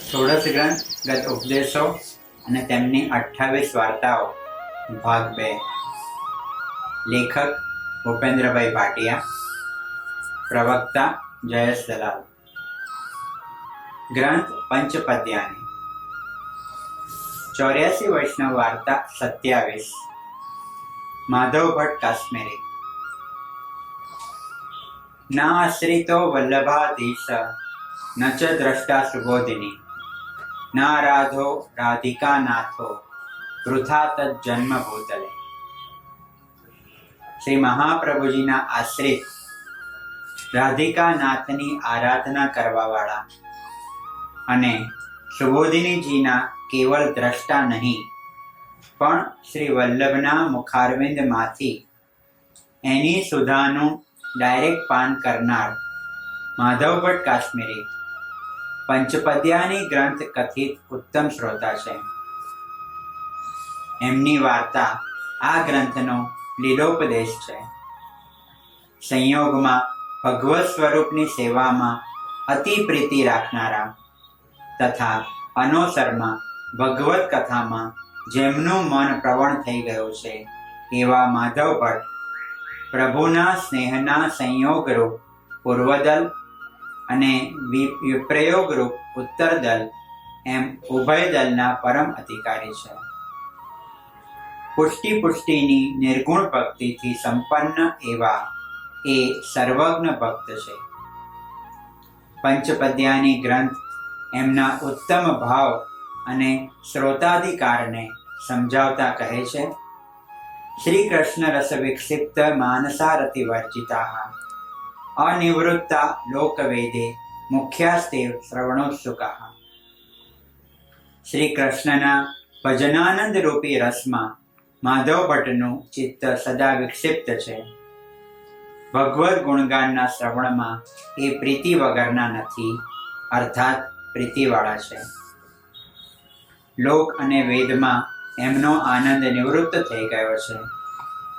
ષોડશ ગ્રંથ ગત ઉપદેશો અને તેમની 28 વાર્તાઓ ભાગ 2. લેખક ભૂપેન્દ્રભાઈ ભાટિયા, પ્રવક્તા જયેશ દલાલ. ગ્રંથ પંચપદ્યાની. 84 વૈષ્ણવ વાર્તા 27. માધવ ભટ્ટ કાશ્મીરી. ના આશ્રિતો વલ્લભાધીશ ન ચ દ્રષ્ટા સુબોધિની ના રાધો રાધિકા નાથો વૃથા તજન્મ ભૂતલે. શ્રી મહાપ્રભુજીના આશ્રિત રાધિકા નાથની આરાધના કરવા વાળા અને સુબોધિનીજીના કેવળ દ્રષ્ટા નહીં પણ શ્રી વલ્લભના મુખારવિંદમાંથી એની સુધાનું ડાયરેક્ટ પાન કરનાર માધવ ભટ્ટ કાશ્મીરી પંચપદ્યાની ગ્રંથ કથિત ઉત્તમ શ્રોતા છે. એમની વાર્તા આ ગ્રંથનો લીલોપદેશ છે. સંયોગમાં ભગવત સ્વરૂપની સેવામાં અતિ પ્રીતિ રાખનારા તથા અનોસરમાં ભગવત કથામાં જેમનું મન પ્રવણ થઈ ગયું છે એવા માધવ ભટ્ટ પ્રભુના સ્નેહના સંયોગરૂપ પૂર્વદલ અને વિપ્રયોગરૂપ ઉત્તરદલ એમ ઉભય દલના પરમ અધિકારી છે. પુષ્ટિની નિર્ગુણ ભક્તિથી સંપન્ન એવા એ સર્વજ્ઞ ભક્ત છે. પંચપદ્યાની ગ્રંથ એમના ઉત્તમ ભાવ અને શ્રોતાધિકારને સમજાવતા કહે છે. શ્રી કૃષ્ણ રસ વિક્ષિપ્ત માનસારતિ વર્જિતા અનિવૃત્તા લોકવેદે મુખ્યાસ્તેવ શ્રવણોત્સુકા. શ્રી કૃષ્ણના ભજનાનંદ રૂપી રસમાં માધવ ભટ્ટનું ચિત્ત સદા વિક્ષિપ્ત છે. ભગવદ ગુણગાનના શ્રવણમાં એ પ્રીતિ વગરના નથી, અર્થાત પ્રીતિવાળા છે. લોક અને વેદમાં એમનો આનંદ નિવૃત્ત થઈ ગયો છે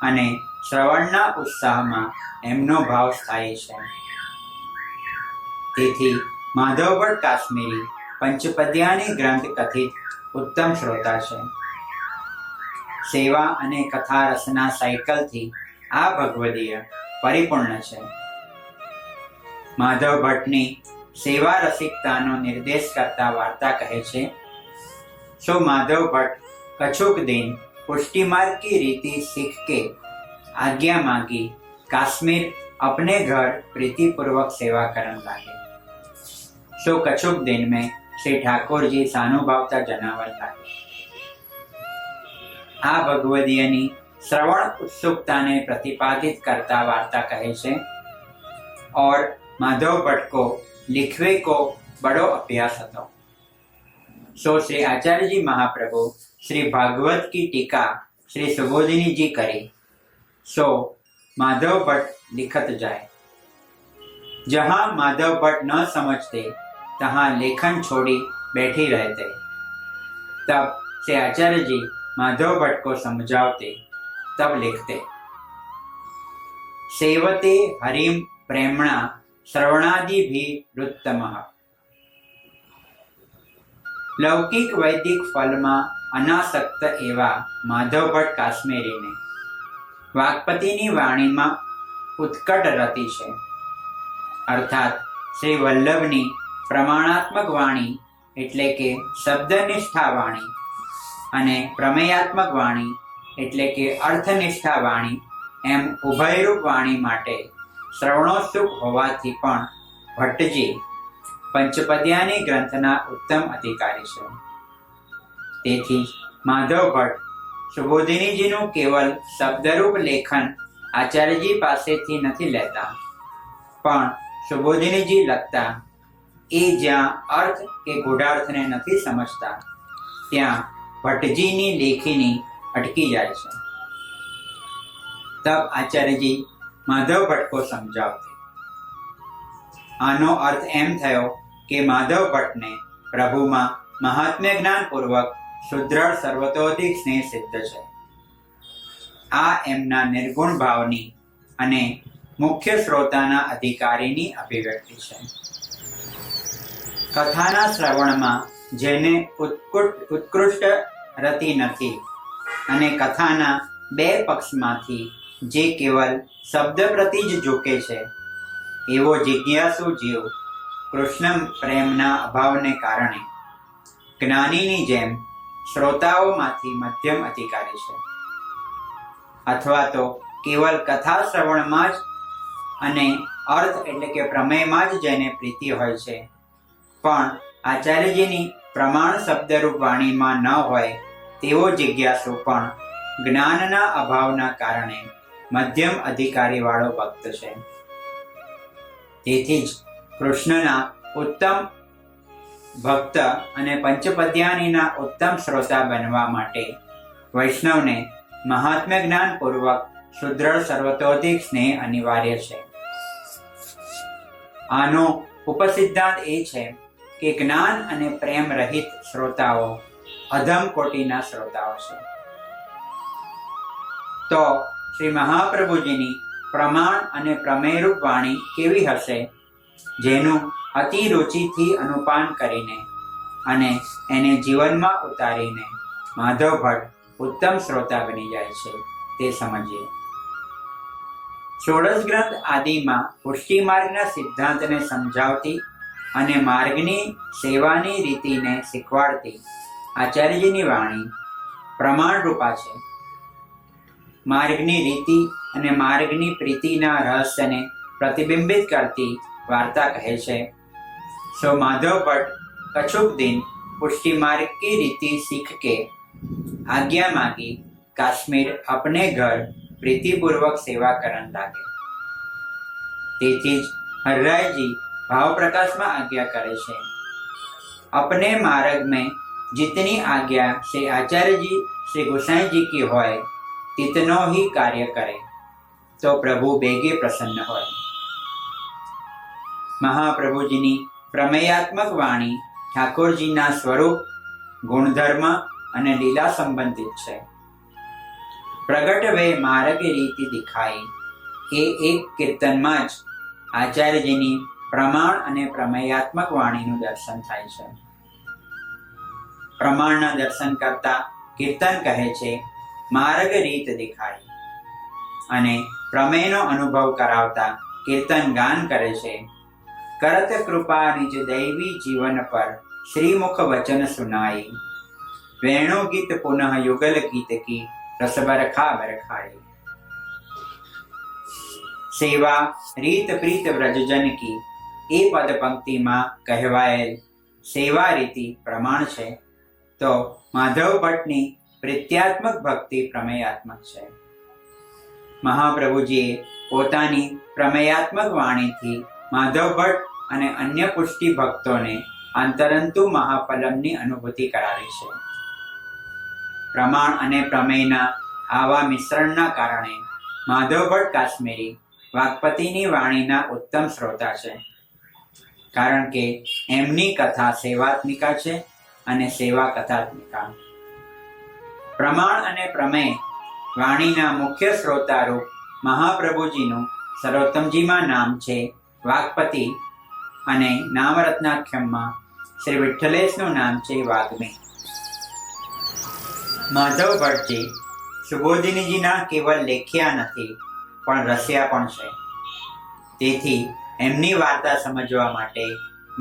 અને શ્રવણના ઉત્સાહમાં એમનો ભાવ સ્થાયી છે. તેથી માધવ ભટ્ટ કાશ્મીરી પંચપદ્યાની ગ્રંથ કથિત ઉત્તમ શ્રોતા છે. સેવા અને કથા રસના સાયકલથી આ ભગવદીય પરિપૂર્ણ છે. માધવ ભટ્ટની સેવા રસિકતાનો નિર્દેશ કરતા વાર્તા કહે છે. सो माधव भट्ट कछुक दिन पुष्टि मार्ग की रीति सीख के आज्ञा मांगी काश्मीर अपने घर प्रीति पूर्वक सेवा करने लगे. सो कछुक दिन में श्री ठाकुर जी सानुभावता जनावर लगे. आ भगवदीयनी श्रवण उत्सुकता ने प्रतिपादित करता वार्ता कहे छे. और माधव भट्ट को लिखवे को बड़ो अभ्यास હતો. सो श्री आचार्य जी महाप्रभु श्री भागवत की टीका श्री सुबोधिनी जी करी. सो माधव भट्ट लिखत जाए. जहाँ माधव भट्ट न समझते तहाँ लेखन छोड़ी बैठी रहते. तब श्री आचार्य जी माधव भट्ट को समझावते, तब लिखते. सेवते हरिम प्रेमणा श्रवणादि भी रुत्तमः. લૌકિક વૈદિક ફલમાં અનાસક્ત એવા માધવ ભટ્ટ કાશ્મીરીને વાક્પતિની વાણીમાં ઉત્કટ રતિ છે. અર્થાત શ્રી વલ્લભની પ્રમાણાત્મક વાણી એટલે કે શબ્દનિષ્ઠા વાણી અને પ્રમેયાત્મક વાણી એટલે કે અર્થનિષ્ઠા વાણી એમ ઉભયરૂપ વાણી માટે શ્રવણોત્સુક હોવાથી પણ ભટ્ટજી પંચપદ્યાની ગ્રંથના ઉત્તમ અધિકારી છે. તેથી માધવ ભટ્ટ સુબોધિનીજીનું કેવલ શબ્દરૂપ લેખન આચાર્યજી પાસેથી નથી લેતા, પણ સુબોધિનીજી લખતા એ જ્યાં અર્થ કે ગૂઢાર્થને નથી સમજતા ત્યાં ભટ્ટજીની લેખીની અટકી જાય છે. તબ આચાર્યજી માધવ ભટ્ટ को समझावते. આનો અર્થ એમ થયો કે માધવ ભટ્ટને પ્રભુમાં મહાત્મ્ય જ્ઞાન પૂર્વક સુદ્રઢ સર્વતોધિક સ્નેહ સિદ્ધ છે. આ એમના નિર્ગુણ ભાવની અને મુખ્ય શ્રોતાના અધિકારીની અભિવ્યક્તિ છે. કથાના શ્રવણમાં જેને ઉત્કૃષ્ટ રતિ નથી અને કથાના બે પક્ષમાંથી જે કેવલ શબ્દ પ્રતિ જ ઝૂકે છે, એવો જિજ્ઞાસુ જીવ કૃષ્ણ પ્રેમના અભાવને કારણે જ્ઞાનીની જેમ શ્રોતાઓમાંથી મધ્યમ અધિકારી છે, અથવા તો કેવલ કથા શ્રવણમાં જ અને અર્થ એટલે કે પ્રમેયમાં જ જેને પ્રીતિ હોય છે, પણ આચાર્યજીની પ્રમાણ શબ્દરૂપ વાણીમાં ન હોય તેવો જિજ્ઞાસુ પણ જ્ઞાનના અભાવના કારણે મધ્યમ અધિકારી વાળો ભક્ત છે. તેથી જ કૃષ્ણના ઉત્તમ ભક્ત અને પંચપદ્યાનીના ઉત્તમ શ્રોતા બનવા માટે વૈષ્ણવને મહાત્મ્ય જ્ઞાન પૂર્વક સુદ્રઢ સર્વતોધિક સ્નેહ અનિવાર્ય છે. આનો ઉપસિદ્ધાંત એ છે કે જ્ઞાન અને પ્રેમ રહિત શ્રોતાઓ અધમ કોટીના શ્રોતાઓ છે. તો શ્રી મહાપ્રભુજીની પ્રમાણ અને પ્રમેયરૂપ વાણી કેવી હશે, જેનું અતિ રુચિથી અનુપાન કરીને અને એને જીવનમાં ઉતારીને માધવ ભટ્ટ ઉત્તમ શ્રોતા બની જાય છે, તે સમજીએ. ષોડશ ગ્રંથ આદિમાં પુષ્ટિ માર્ગના સિદ્ધાંતને સમજાવતી અને માર્ગની સેવાની રીતિને શીખવાડતી આચાર્યજીની વાણી પ્રમાણરૂપા છે. માર્ગની રીતિ અને માર્ગની પ્રીતિના રહસ્યને પ્રતિબિંબિત કરતી વાર્તા કહે છે. सो माधव भट्ट कछुक दिन पुष्टि मार्ग की रीति सीख के आज्ञा मांगी काश्मीर अपने घर प्रीतिपूर्वक सेवा करने लागे. તેથી જ હરરાયજી भाव प्रकाश में आज्ञा करे छे. अपने मार्ग में जितनी आज्ञा श्री आचार्य जी श्री गोसाई जी की होय तितनो ही कार्य करे तो प्रभु बेगे प्रसन्न होय. महाप्रभुजीनी प्रमेयात्मक वाणी ઠાકોરજીના સ્વરૂપ, ગુણધર્મ અને લીલા સંબંધિત છે. પ્રગટ વે માર્ગ રીતિ દિખાઈ એ એક કીર્તનમાં જ આચાર્યજીની પ્રમાણ અને પ્રમેયાત્મક વાણીનું દર્શન થાય છે. પ્રમાણના દર્શન કરતા કીર્તન કહે છે માર્ગ રીત દિખાઈ, અને પ્રમેયનો અનુભવ કરાવતા કીર્તન ગાન કરે છે करत कृपा निज दैवी जीवन पर श्रीमुख वचन सुनाई, वेणु गीत पुनः युगल गीत की रस बरखा बरखाई. सेवा રીત પ્રીત વ્રજજન કી એ પદ પંક્તિમાં કહેવાયેલ સેવા રીતિ પ્રમાણ છે, તો માધવ ભટ્ટની પ્રીત્યાત્મક ભક્તિ પ્રમેયાત્મક છે. મહાપ્રભુજીએ પોતાની પ્રમેયાત્મક વાણીથી માધવ ભટ્ટ અને અન્ય પુષ્ટિ ભક્તોને અંતરંતુ મહાફલમની અનુભૂતિ કરાવી છે. પ્રમાણ અને પ્રમેયના આવા મિશ્રણના કારણે માધવ ભટ્ટ કાશ્મીરી વાગપતિની વાણીના ઉત્તમ શ્રોતા છે, કારણ કે એમની કથા સેવાત્મિકા છે અને સેવા કથાત્મિકા. પ્રમાણ અને પ્રમેય વાણીના મુખ્ય શ્રોતારૂપ મહાપ્રભુજીનું સર્વોત્તમજીમાં નામ છે વાગપતિ, અને નામરત્નાખ્યમમાં શ્રી વિઠ્ઠલેશનું નામ છે વાગ્મી. માધવ ભટ્ટજી સુબોધિનીજીના કેવલ લેખ્યા નથી પણ રસ્યા પણ છે. તેથી એમની વાર્તા સમજવા માટે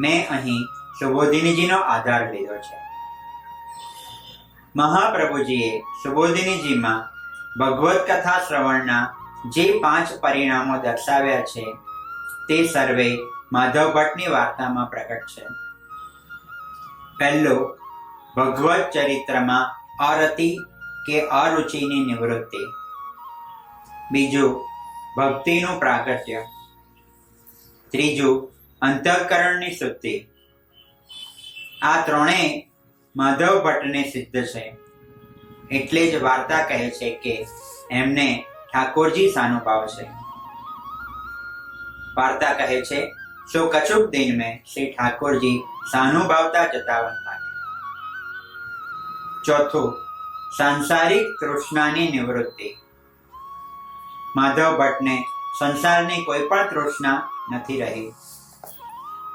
મેં અહીં સુબોધિનીજીનો આધાર લીધો છે. મહાપ્રભુજીએ સુબોધિનીજીમાં ભગવત કથા શ્રવણના જે 5 પરિણામો દર્શાવ્યા છે તે સર્વે માધવ ભટ્ટની વાર્તામાં પ્રગટ છે. પહેલું, ભગવત ચરિત્રમાં અરતિ કે અરુચિની નિવૃત્તિ. બીજું, ભક્તિનું પ્રાગટ્ય. ત્રીજું, અંતઃકરણની શુદ્ધિ. આ ત્રણેય માધવ ભટ્ટને સિદ્ધ છે, એટલે જ વાર્તા કહે છે કે એમને ઠાકોરજી સાનુભાવ છે. वार्ता कहे छे सो कछुक दिन में श्री ठाकुर जी सानुभावता जतावन लागे. चौथुं, सांसारिक तृष्णानी निवृत्ति. माधव भट्ट ने संसारनी कोई पण तृष्णा નથી રહી,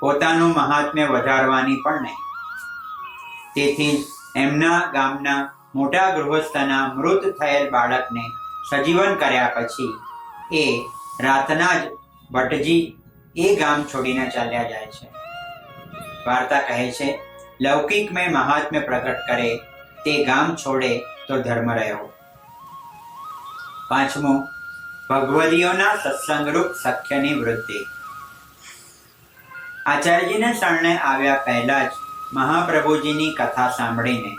પોતાનું મહાત્મ્ય વધારવાની પણ નહીં. તેથી એમના ગામના મોટા ગૃહસ્થના મૃત થયેલ બાળકને સજીવન કર્યા પછી એ રાતના જ ભટ્ટજી એ ગામ છોડીને ચાલ્યા જાય છે. વાર્તા કહે છે, લૌકિક મેં મહાત્મ્ય પ્રગટ કરે તે ગામ છોડે તો ધર્મ રહ્યો. પાંચમું, ભગવદીઓના સત્સંગરૂપ સખ્યની વૃદ્ધિ. આચાર્યજીને શરણે આવ્યા પહેલા જ મહાપ્રભુજીની કથા સાંભળીને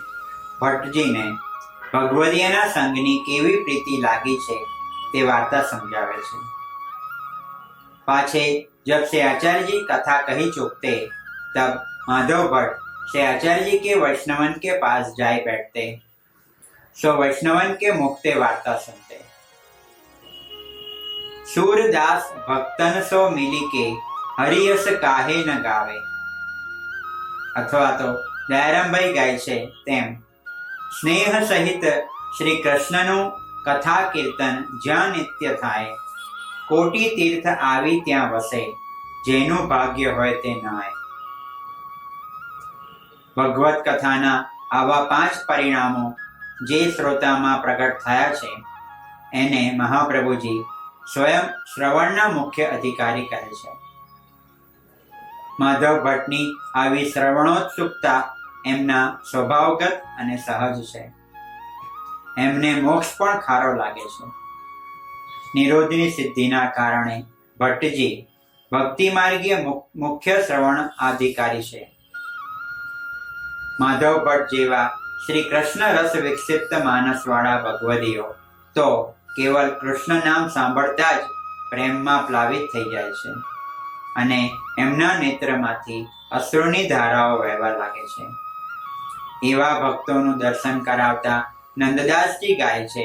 ભટ્ટજીને ભગવદીઓના સંગની કેવી પ્રીતિ લાગી છે તે વાર્તા સમજાવે છે. पाछे जब से आचार्य जी कथा कही चुकते तब माधव भट्ट से आचार्य जी के वैष्णवन के पास जाए बैठते, सो वैष्णवन के मुखते वार्ता सुनते. सूरदास भक्तन सो मिली के हरियस काहे न गावे, अथवा तो दयारामभाई गाय છે તેમ સ્નેહ સહિત શ્રી કૃષ્ણનું કથા કીર્તન જ્યાં નિત્ય થાય, કોટી તીર્થ આવી ત્યાં વસે, જેનું ભાગ્ય હોય તે નાય. ભગવત કથાના આવા 5 પરિણામો જે શ્રોતામાં પ્રગટ થયા છે એને મહાપ્રભુજી સ્વયં શ્રવણના મુખ્ય અધિકારી કહે છે. માધવ ભટ્ટની આવી શ્રવણોત્સુકતા એમના સ્વભાવગત અને સહજ છે. એમને મોક્ષ પણ ખારો લાગે છે. નિરોધની સિદ્ધિના કારણે ભટ્ટજી ભક્તિ માર્ગીય મુખ્ય શ્રવણ અધિકારી છે. માધવ ભટ્ટ જેવા શ્રી કૃષ્ણ રસ વિક્ષિપ્ત માનસવાળા ભગવદીઓ તો કેવલ કૃષ્ણ નામ સાંભળતા જ પ્રેમમાં પ્લાવિત થઈ જાય છે અને એમના નેત્રમાંથી અશ્રુની ધારાઓ વહેવા લાગે છે. એવા ભક્તોનું દર્શન કરાવતા નંદદાસજી ગાય છે,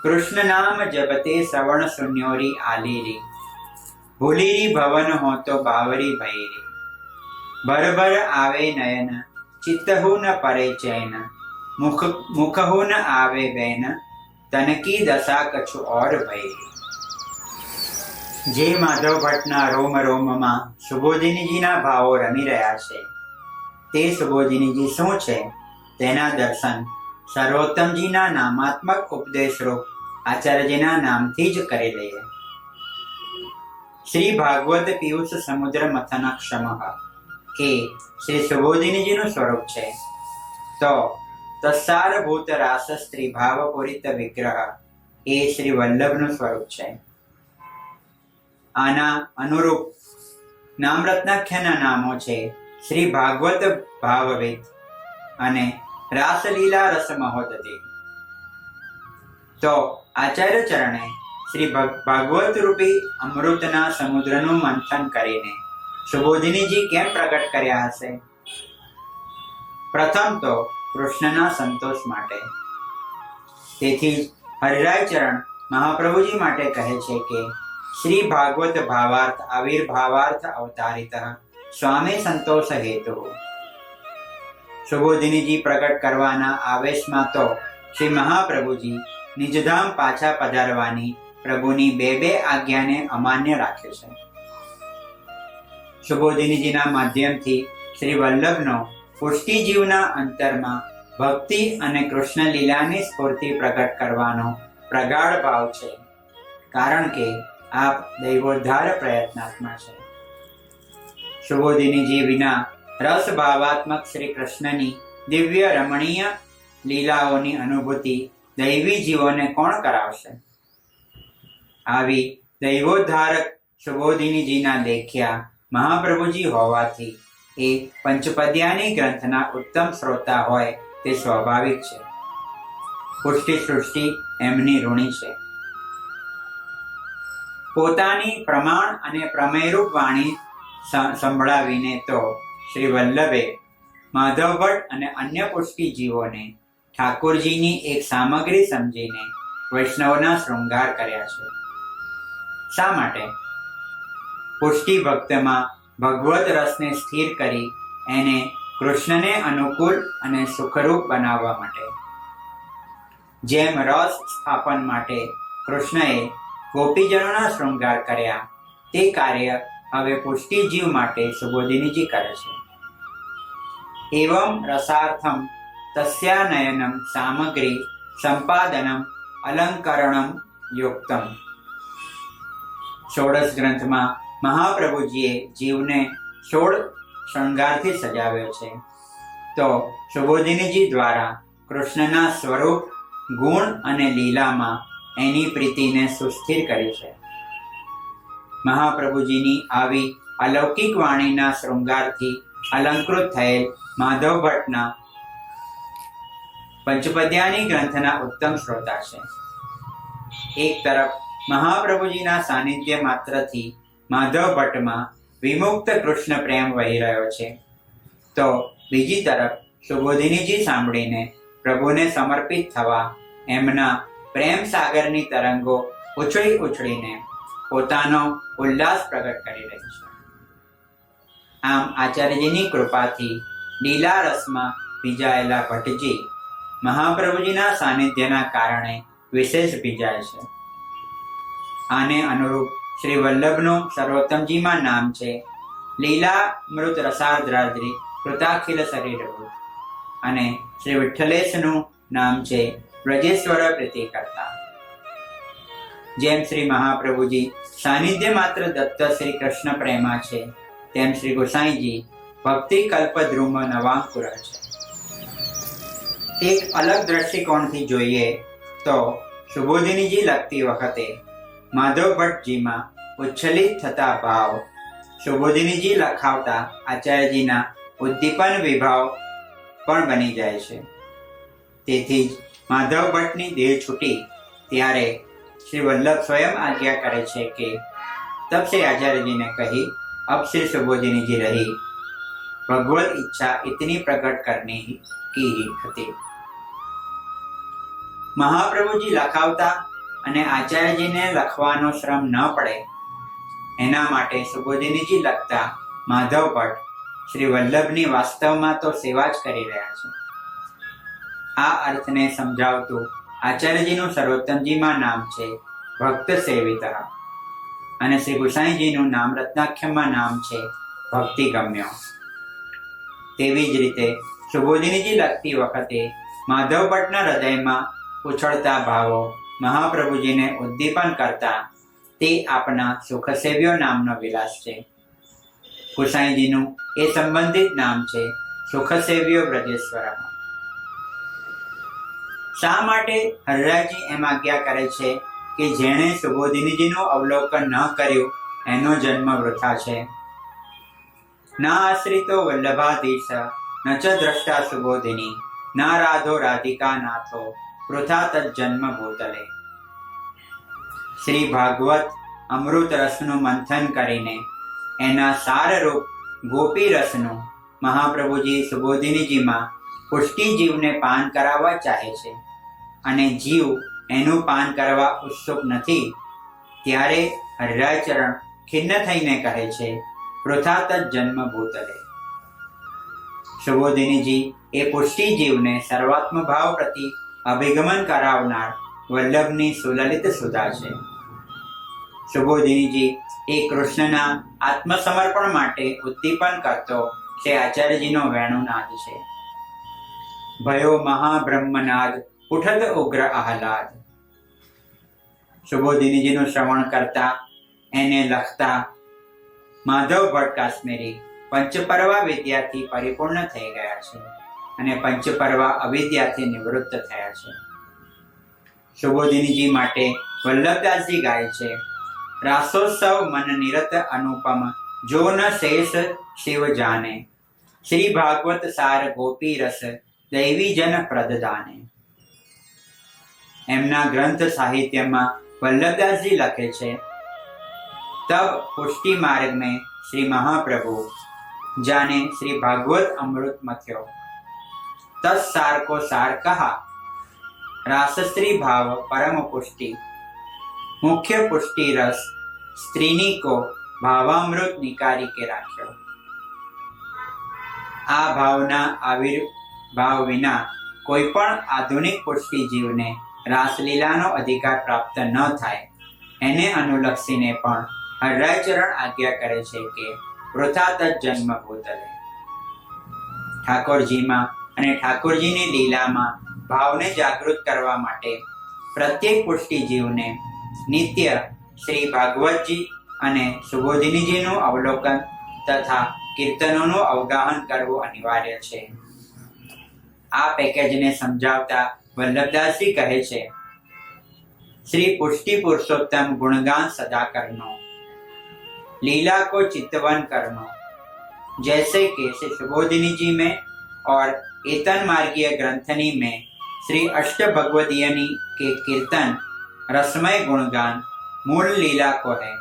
કૃષ્ણ નામ જપતે શ્રવણ શૂન્યોરી આલીરી, ભૂલીરી ભવન હો તો બાવરી ભૈરી, ભરભર આવે નયન ચિત્તહુ ન પરે ચૈન, મુખહુ ન આવે બેન, તનકી દશા કछु ઓર ભૈરી. જે માધવ ભટ્ટના રોમ રોમમાં સુબોધિનીજીના ભાવો રમી રહ્યા છે તે સુબોધિનીજી શું છે તેના દર્શન સર્વોત્તમજીના નામાત્મક ઉપદેશરૂપ આચાર્યજીના નામથી જ કરી લઈએ. શ્રી ભાગવત પિયુષ સમુદ્ર મથન ક્ષમઃ એ શ્રી સુબોધિનીજીનું સ્વરૂપ છે, તો તત્સારભૂત રાસ સ્ત્રી ભાવ પૂરિત વિગ્રહ એ શ્રી વલ્લભનું સ્વરૂપ છે. આના અનુરૂપ નામરત્નાખ્યના નામો છે શ્રી ભાગવત ભાવવેદ અને રાસલીલા રસ મહોદતી. તો આચાર્ય ચરણે શ્રી ભાગવત રૂપી અમૃતના સમુદ્રનું મંથન કરીને સુબોધિનીજી કેમ પ્રગટ કર્યા હશે? પ્રથમ તો કૃષ્ણના સંતોષ માટે. તેથી જ હરિરાય ચરણ મહાપ્રભુજી માટે કહે છે કે શ્રી ભાગવત ભાવાર્થ આવિર્ભાવાર્થ અવતારિત સ્વામી સંતોષ હેતુ. સુબોધિનીજી પ્રગટ કરવાના આવેશમાં તો શ્રી મહાપ્રભુજી નિજધામ પાછા પધારવાની પ્રભુની બે આજ્ઞાને અમાન્ય રાખે છે. સુબોધિનીજીના માધ્યમથી શ્રી વલ્લભનો પુષ્ટિજીવના અંતરમાં ભક્તિ અને કૃષ્ણ લીલાની સ્ફૂર્તિ પ્રગટ કરવાનો પ્રગાઢ ભાવ છે, કારણ કે આપ દૈવોદ્ધાર પ્રયત્નાત્મા છે. સુબોધિનીજી વિના રસ ભાવાત્મક શ્રી કૃષ્ણની દિવ્ય રમણીય લીલાઓની અનુભૂતિ દૈવી જીવોને કોણ કરાવશે? આવી દૈવોદ્ધારક સુબોધિનીજીના લેખ્યા મહાપ્રભુજી હોવાથી એ પંચપદ્યાની ગ્રંથના ઉત્તમ શ્રોતા હોય તે સ્વાભાવિક છે. પુષ્ટિ સૃષ્ટિ એમની ઋણી છે. પોતાની પ્રમાણ અને પ્રમેયરૂપ વાણી સંભળાવીને તો શ્રી વલ્લભે માધવ ભટ્ટ અને અન્ય પુષ્ટિ જીવોને ઠાકોરજીની એક સામગ્રી સમજીને વૈષ્ણવના શૃંગાર કર્યા છે. શા માટે? પુષ્ટિ ભક્તમાં ભગવત રસને સ્થિર કરી એને કૃષ્ણને અનુકૂળ અને સુખરૂપ બનાવવા માટે. જેમ રસ સ્થાપન માટે કૃષ્ણએ ગોપીજનોના શૃંગાર કર્યા, તે કાર્ય હવે પુષ્ટિ જીવ માટે સુબોધિનીજી કરે છે. एवं रसार्थम तस्यानयनम सामग्री संपादनम अलंकरणम युक्तम। ષોડશ ગ્રંથમાં મહાપ્રભુજીએ જીવને 16 શણગારથી સજાવ્યો છે, તો સુબોધિનીજી દ્વારા કૃષ્ણના સ્વરૂપ, ગુણ અને લીલામાં એની પ્રીતિને સુસ્થિર કરી છે. મહાપ્રભુજીની આવી અલૌકિક વાણીના શૃંગારથી અલંકૃત થયેલ માધવ ભટ્ટના પંચપદ્યાની ગ્રંથના ઉત્તમ શ્રોતા છે. એક તરફ મહાપ્રભુજીના સાનિધ્ય માત્રથી માધવ ભટ્ટમાં વિમુક્ત કૃષ્ણ પ્રેમ વહી રહ્યો છે, તો બીજી તરફ સુબોધિનીજી સાંભળીને પ્રભુને સમર્પિત થવા એમના પ્રેમ સાગરની તરંગો ઉછળી ઉછળીને પોતાનો ઉલ્લાસ પ્રગટ કરી રહી છે. આમ આચાર્યજીની કૃપાથી લીલા રસમાં ભીજાયેલા ભટ્ટજી મહાપ્રભુજીના સાનિધ્યના કારણે વિશેષ ભીજાય છે. આને અનુરૂપ શ્રી વલ્લભનું સર્વોત્તમજીમાં નામ છે લીલા મૃત રસાર્દ્રાદ્રી કૃતાખિલ શરીરભૂત, અને શ્રી વિઠ્ઠલેશનું નામ છે વ્રજેશ્વર પ્રીતિકર્તા. જેમ શ્રી મહાપ્રભુજી સાનિધ્ય માત્ર દત્ત શ્રી કૃષ્ણ પ્રેમા છે, તેમ શ્રી ગોસાઈજી ભક્તિ કલ્પદ્રુમ નવાંકુર છે. એક અલગ દ્રષ્ટિકોણથી જોઈએ તો સુબોધિનીજી લખતી વખતે માધવ ભટ્ટજીમાં ઉચ્છલિત થતા ભાવ સુબોધિનીજી લખાવતા આચાર્યજીના ઉદ્દીપન વિભાવ પણ બની જાય છે. તેથી જ માધવ ભટ્ટની દેહ છૂટી ત્યારે શ્રી વલ્લભ સ્વયં આજ્ઞા કરે છે કે તબ શ્રી આચાર્યજીને કહી अब श्री सुबोधिनी जी रही, भगवत इच्छा इतनी प्रकट करनी की હતી. મહાપ્રભુજી લખાવતા અને આચાર્યજીને લખવાનો શ્રમ ન પડે એના માટે સુબોધિનીજી લખતા માધવ ભટ્ટ શ્રી વલ્લભની વાસ્તવમાં તો સેવા જ કરી રહ્યા છે. આ અર્થને સમજાવતું આચાર્યજીનું સર્વોત્તમજીમાં નામ છે ભક્ત સેવિત, અને શ્રી ગુસાઈજીનું નામ રત્નાખ્યમમાં નામ છે ભક્તિ ગમ્યો. તેવી જ રીતે સુબોધિનીજી લખતી વખતે માધવ ભટ્ટના હૃદયમાં ઉછળતા ભાવો મહાપ્રભુજીને ઉદ્દીપન કરતા તે આપના સુખસેવ્યો નામનો વિલાસ છે. ગુસાઈજીનું એ સંબંધિત નામ છે સુખસેવ્યો બ્રજેશ્વર. શા માટે હરિરાયજી એમ આજ્ઞા કરે છે કે જેણે સુબોધિનીજીનું અવલોકન ન કર્યું એનો જન્મ વૃથા છે? ના આશ્રિતો વલ્લભાધીશ ન ચ દ્રષ્ટા સુબોધિની, ના રાધો રાધિકા નાથો વૃથા તજન્મ ભૂતલે. શ્રી ભાગવત અમૃત રસનું મંથન કરીને એના સારરૂપ ગોપી રસનું મહાપ્રભુજી સુબોધિનીજીમાં પુષ્ટિ જીવને પાન કરાવવા ચાહે છે, અને જીવ એનું પાન કરવા ઉત્સુક નથી. ત્યારે હરિરાયચરણ ખિન્ન થઈને કહે છે વૃથા તજન્મ ભૂતલે. સુબોધિનીજી એ પુષ્ટિ જીવને સર્વાત્મ ભાવ પ્રતિ અભિગમન કરાવનાર વલ્લભની સુલલિત સુધા છે. સુબોધિનીજી એ કૃષ્ણના આત્મસમર્પણ માટે ઉદ્દીપન કરતો તે આચાર્યજીનો વેણુનાદ છે. ભયો મહાબ્રહ્મનાદ ઉઠત ઉગ્ર આહલાદ. સુબોધિનીજીનું શ્રવણ કરતા એને લખતા માધવ ભટ્ટ કાશ્મીરી પંચપર્વા વિદ્યાથી પરિપૂર્ણ થઈ ગયા છે, અને પંચપર્વા અવિદ્યાથી નિવૃત્ત થયા છે. સુબોધિનીજી માટે વલ્લભદાસજી ગાય છે રાસોત્સવ મન નિરત અનુપમ, જો ન શેષ શિવ જાને, શ્રી ભાગવત સાર ગોપી રસ દૈવી જન પ્રદદાને. એમના ગ્રંથ સાહિત્યમાં વલ્લભદાસજી લખે છે तब पुष्टि मार्ग में श्री महाप्रभु जाने श्री भागवत अमृत मथ्यो, तत्सार को सार कहा, रासस्त्री भाव परम पुष्टि, मुख्य पुष्टि रस स्त्रीनी को भावामृत निकारी के राख्यो. आ भावना आविर्भाव विना कोई पण आधुनिक पुष्टि जीवने रासलीलानो अधिकार प्राप्त न थाय, एने अनुलक्षीने पण हरिरायचरण आज्ञा करे છે કે વૃથા તજન્મ ભૂતલે. ઠાકોરજીમાં અને ઠાકોરજીની લીલામાં ભાવને જાગૃત કરવા માટે પ્રત્યેક પુષ્ટિજીવને નિત્ય શ્રી ભાગવતજી અને સુબોધિનીજીનું અવલોકન તથા કીર્તનોનું અવગાહન કરવું અનિવાર્ય છે. આ પેકેજને સમજાવતા વલ્લભદાસજી કહે છે, श्री पुष्टि पुरुषोत्तम गुणगान सदा करनो, लीला को चित्तवन करनो, जैसे कि श्री सुबोधिनी जी में और एतन मार्गीय ग्रंथनी में श्री अष्ट भगवदीयनी के कीर्तन रसमय गुणगान मूल लीला को है,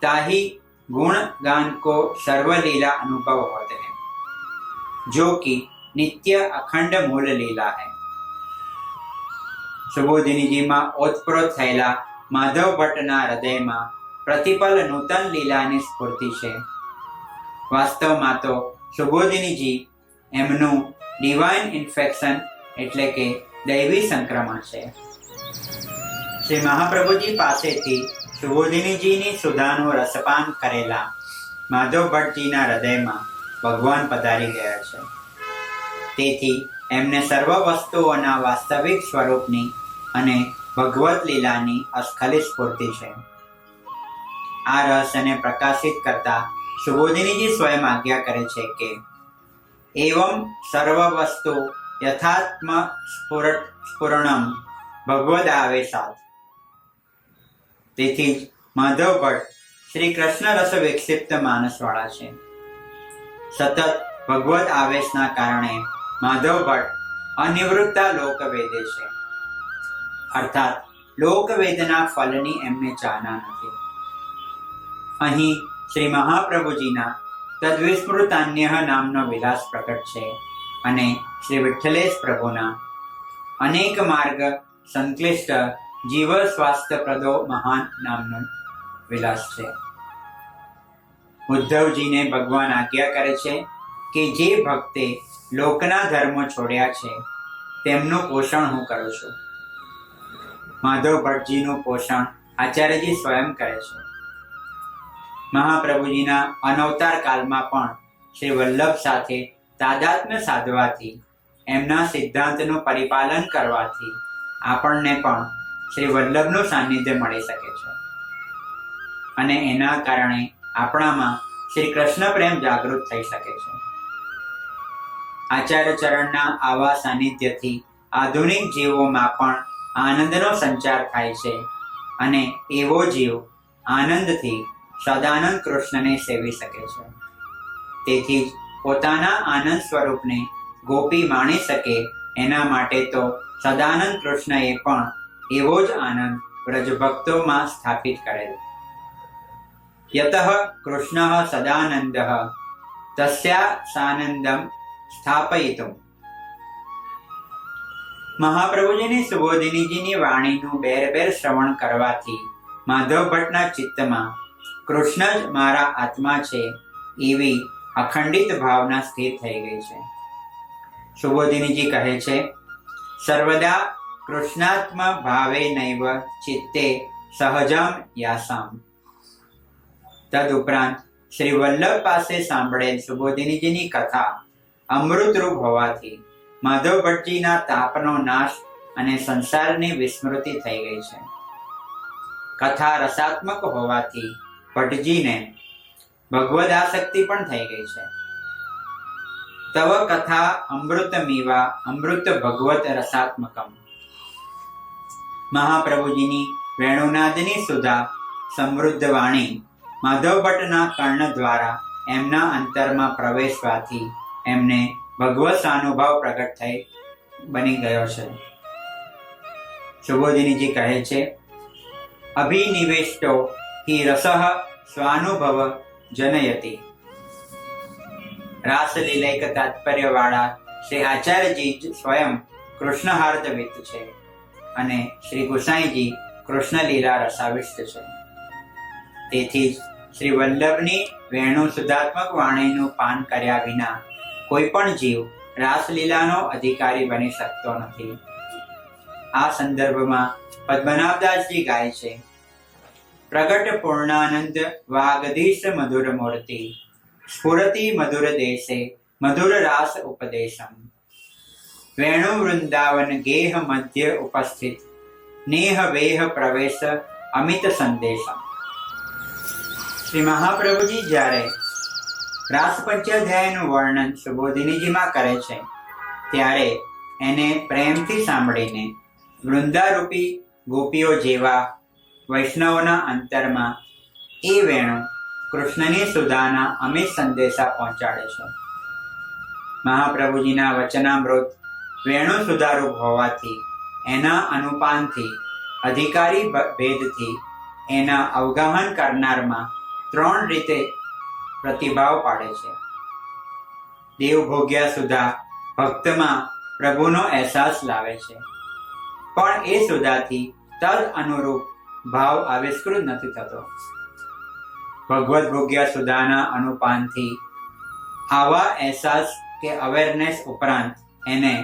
ताही गुण गान को सर्वलीला अनुभव होते हैं, जो कि नित्य अखंड मूल लीला है. સુબોધિનીજીમાં ઓતપ્રોત થયેલા માધવ ભટ્ટના હૃદયમાં પ્રતિપલ નૂતન લીલાની સ્ફૂર્તિ છે. વાસ્તવમાં તો સુબોધિનીજી એમનું ડિવાઇન ઇન્ફેક્શન એટલે કે દૈવી સંક્રમણ છે. શ્રી મહાપ્રભુજી પાસેથી સુબોધિનીજીની સુધાનું રસપાન કરેલા માધવ ભટ્ટજીના હૃદયમાં ભગવાન પધારી ગયા છે. તેથી એમને સર્વ વસ્તુઓના વાસ્તવિક સ્વરૂપની અને ભગવત લીલાની અસ્ખલિત સ્ફૂર્તિ છે. આ રહસ્યને પ્રકાશિત કરતા સુબોધિનીજી સ્વયં આજ્ઞા કરે છે કે એવમ સર્વ વસ્તુ યથાત્મ સ્ફુરણમ ભગવદ આવેશાત. તેથી જ માધવ ભટ્ટ શ્રી કૃષ્ણ રસ વિક્ષિપ્ત માનસવાળા છે. સતત ભગવદ આવેશના કારણે માધવ ભટ્ટ અનિવૃત્તા લોકવેદે છે, અર્થાત લોકવેદના ફલની એમને ચાહના નથી. અહીં શ્રી મહાપ્રભુજીના તદ્વિસ્મૃતાન્ય નામનો વિલાસ પ્રકટ છે અને શ્રી વિઠ્ઠલેશ પ્રભુના અનેક માર્ગ સંક્લિષ્ટ જીવ સ્વાસ્થ્યપ્રદો મહાન નામનો વિલાસ છે. ઉદ્ધવજીને ભગવાન આજ્ઞા કરે છે કે જે ભક્તે લોકના ધર્મો છોડ્યા છે તેમનું પોષણ હું કરું છું. માધવ ભટ્ટજીનું પોષણ આચાર્યજી સ્વયં કરે છે. મહાપ્રભુજીના અનવતાર કાળમાં પણ શ્રી વલ્લભ સાથે તાદાત્મ્ય સાધવાથી, એમના સિદ્ધાંતનું પરિપાલન કરવાથી આપણને પણ શ્રી વલ્લભનું સાનિધ્ય મળી શકે છે અને એના કારણે આપણામાં શ્રી કૃષ્ણ પ્રેમ જાગૃત થઈ શકે છે. આચાર્ય ચરણના આવા સાનિધ્યથી આધુનિક જીવોમાં પણ આનંદનો સંચાર થાય છે અને એવો જીવ આનંદથી સદાનંદ કૃષ્ણને સેવી શકે છે. તેથી જ પોતાના આનંદ સ્વરૂપને ગોપી માણી શકે એના માટે તો સદાનંદ કૃષ્ણએ પણ એવો જ આનંદ વ્રજભક્તોમાં સ્થાપિત કરેલ. યતઃ કૃષ્ણ સદાનંદ તસ્યા સાનંદમ સ્થાપયિતુમ. મહાપ્રભુજીની સુબોધિનીજીની વાણીનું બેર શ્રવણ કરવાથી માધવ ભટ્ટના ચિત્તમાં કૃષ્ણ જ મારા આત્મા છે એવી અખંડિત ભાવના સ્થિર થઈ ગઈ છે. સુબોધિનીજી કહે છે, સર્વદા કૃષ્ણાત્મ ભાવે નૈવ ચિત્તે સહજમ યાસામ. તદુપરાંત શ્રી વલ્લભ પાસે સાંભળેલ સુબોધિનીજીની કથા અમૃતરૂપ હોવાથી માધવ ભટ્ટજીના તાપનો નાશ અને સંસારની વિસ્મૃતિ થઈ ગઈ છે. કથા રસાત્મક હોવાથી ભટ્ટજીને ભગવદ આસક્તિ પણ થઈ ગઈ છે. તવ કથા અમૃતમીવા અમૃત ભગવત રસાત્મકમ. મહાપ્રભુજીની વેણુનાદની સુધા સમૃદ્ધ વાણી માધવ ભટ્ટના કર્ણ દ્વારા એમના અંતરમાં પ્રવેશવાથી એમને ભગવત સ્વાનુભાવ પ્રગટ થઈ બની ગયો છે. સુબોધિનીજી કહે છે, અભિનિવેષ્ટો હિ રસઃ સ્વાનુભવ જનયતિ. રાસલીલૈક તાત્પર્યવાળા શ્રી આચાર્યજી સ્વયં કૃષ્ણહાર્દવિત છે અને શ્રી ગુસાઈજી કૃષ્ણ લીલા રસાવિષ્ટ છે. તેથી જ શ્રી વલ્લભની વેણુ સુધાત્મક વાણીનું પાન કર્યા વિના કોઈ પણ જીવ રાસલીલાનો અધિકારી બની શકતો નથી. આ સંદર્ભમાં પદ્મનાભદાસજી ગાય છે, પ્રગટ પૂર્ણાનંદ વાગધીશ મધુર મૂર્તિ સ્ફુરતિ મધુર દેશે મધુર રાસ ઉપદેશમ. વેણુ વૃંદાવન ગેહ મધ્ય ઉપસ્થિત, નેહ વેહ પ્રવેશ અમિત સંદેશમ. શ્રી મહાપ્રભુજી જ્યારે રાસ પંચાધ્યાયનું વર્ણન સુબોધિનીજીમાં કરે છે ત્યારે એને પ્રેમથી સાંભળીને વૃંદારૂપી ગોપીઓ જેવા વૈષ્ણવોના અંતરમાં એ વેણુ કૃષ્ણની સુધાના અમિત સંદેશા પહોંચાડે છે. મહાપ્રભુજીના વચનામૃત વેણુ સુધારૂપ હોવાથી એના અનુપાનથી અધિકારી ભેદથી એના અવગાહન કરનારમાં 3 રીતે પ્રતિભાવ પાડે છે. દેવભોગ્યા સુધા ભક્તમાં પ્રભુનો અહેસાસ લાવે છે, પણ એ સુધાથી તદ અનુરૂપ ભાવ આવિષ્કૃત નથી થતો. ભગવત ભોગ્યા સુધાના અનુપાનથી આવા અહેસાસ કે અવેરનેસ ઉપરાંત એને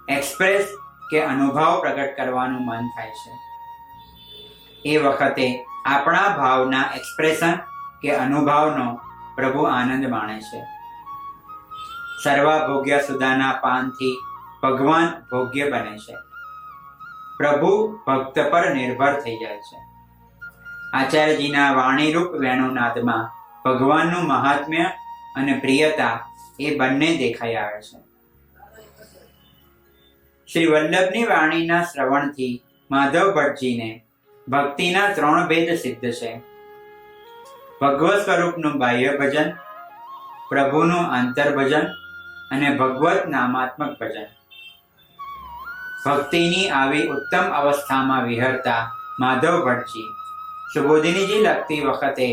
એક્સપ્રેસ કે અનુભવ પ્રગટ કરવાનું મન થાય છે. એ વખતે આપણા ભાવના એક્સપ્રેશન કે અનુભવનો પ્રભુ આનંદ માણે છે. સર્વભોગ્ય સુધાના પાનથી ભગવાન ભોગ્ય બને છે. પ્રભુ ભક્ત પર નિર્ભર થઈ જાય છે. આચાર્યજીના વાણીરૂપ વેણુનાદમાં ભગવાનનું મહાત્મ્ય અને પ્રિયતા એ બંને દેખાઈ આવે છે. શ્રી વલ્લભની વાણીના શ્રવણથી માધવ ભટ્ટજીને ભક્તિના 3 ભેદ સિદ્ધ છે. ભગવત સ્વરૂપનું બાહ્ય ભજન, પ્રભુનું આંતર ભજન અને ભગવત નામાત્મક ભજન. ભક્તિની આવી ઉત્તમ અવસ્થામાં વિહરતા માધવ ભટ્ટજી સુબોધિનીજી લખતી વખતે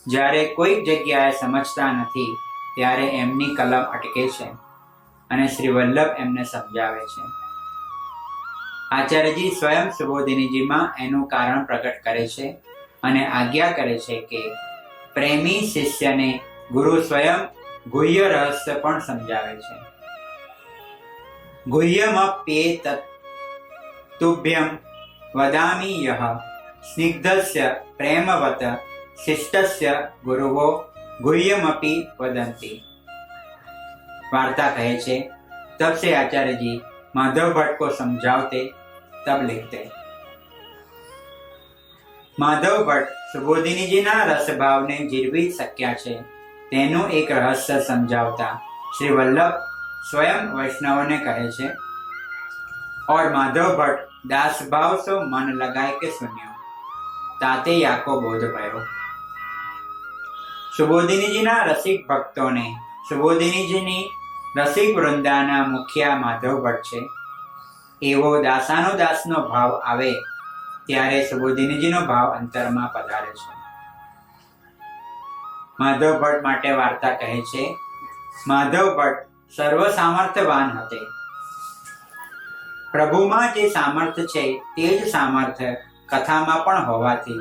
જ્યારે કોઈક જગ્યાએ સમજતા નથી ત્યારે એમની કલમ અટકે છે અને શ્રી વલ્લભ એમને સમજાવે છે. આચાર્યજી સ્વયં સુબોધિનીજીમાં એનું કારણ પ્રગટ કરે છે અને આજ્ઞા કરે છે કે પ્રેમી શિષ્યને ગુરુ સ્વયં ગુહ્ય રહસ્ય પણ સમજાવે છે. ગુહ્યમપ્યેતત તુભ્યં વદામિ યહ સ્નિગ્ધસ્ય પ્રેમવત શિષ્ટસ્ય ગુરુવો ગુહ્યમપી વદંતી. वार्ता कहे छे, तब से आचार्य जी माधव भट्ट को समझाते तब लिखते. माधव भट्ट सुबोधिनी जी ना रस भाव ने जीरवी सक्या छे तेनु एक रहस्य समझावता श्री वल्लभ स्वयं वैष्णव ने कहे छे, और माधव भट्ट दास भाव सो मन लगाए के सुन्यो ताते याको बोध भयो. सुबोधिनी जी ना रसिक भक्तों ने सुबोधिनी जी नी રસિક વૃંદાના મુખિયા માધવ ભટ્ટ છે એવો દાસાનો દાસનો ભાવ આવે ત્યારે સુબોધિનીજીનો ભાવ અંતરમાં પધારે છે. માધવ ભટ્ટ માટે વાર્તા કહે છે, માધવ ભટ્ટ સર્વ સામર્થ્યવાન હતે. પ્રભુમાં જે સામર્થ્ય છે તે જ સામર્થ્ય કથામાં પણ હોવાથી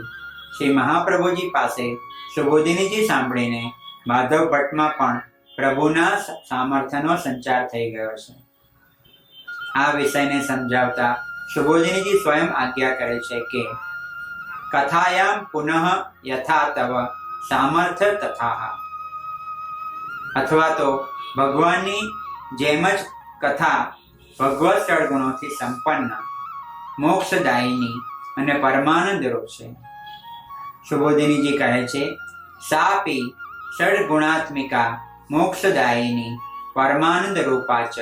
શ્રી મહાપ્રભુજી પાસે સુબોધિનીજી સાંભળીને માધવ ભટ્ટમાં પણ પ્રભુના સામર્થ્યનો સંચાર થઈ ગયો છે. આ વિષયને સમજાવતા સુબોધિનીજી સ્વયં આજ્ઞા કરે છે કે કથાયામ પુનઃ યથા તવ સામર્થ્ય તથા, અથવા તો ભગવાનની જેમ જ કથા ભગવત સળગુણોથી સંપન્ન, મોક્ષદાયિની અને પરમાનંદ રૂપ છે. સુબોધિનીજી કહે છે, સાપી ષડગુણાત્મિકા મોક્ષદાયિની પરમાનંદ રૂપા ચ.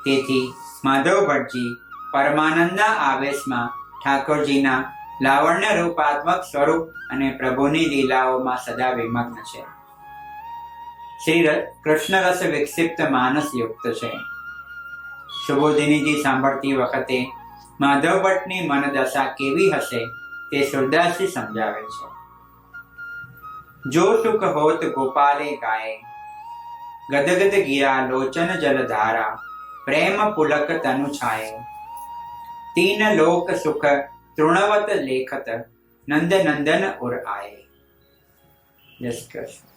તેથી માધવ ભટ્ટજી પરમાનંદના આવેશમાં ઠાકોરજીના લાવણ્ય રૂપાત્મક સ્વરૂપ અને પ્રભુની લીલાઓમાં સદા વિમગ્ન છે. શ્રી કૃષ્ણ રસ વિક્ષિપ્ત માનસ યુક્ત છે. સુબોધિનીજી સાંભળતી વખતે માધવ ભટ્ટની મનદશા કેવી હશે તે સુરદાસજી સમજાવે છે. जो सुख होत गोपाले गाए, गदगद गिरा लोचन जलधारा, प्रेम पुलक तनु छाए, 3 लोक सुख तृणवत लेखत, नंद नंदन उर आए. जय श्री कृष्ण.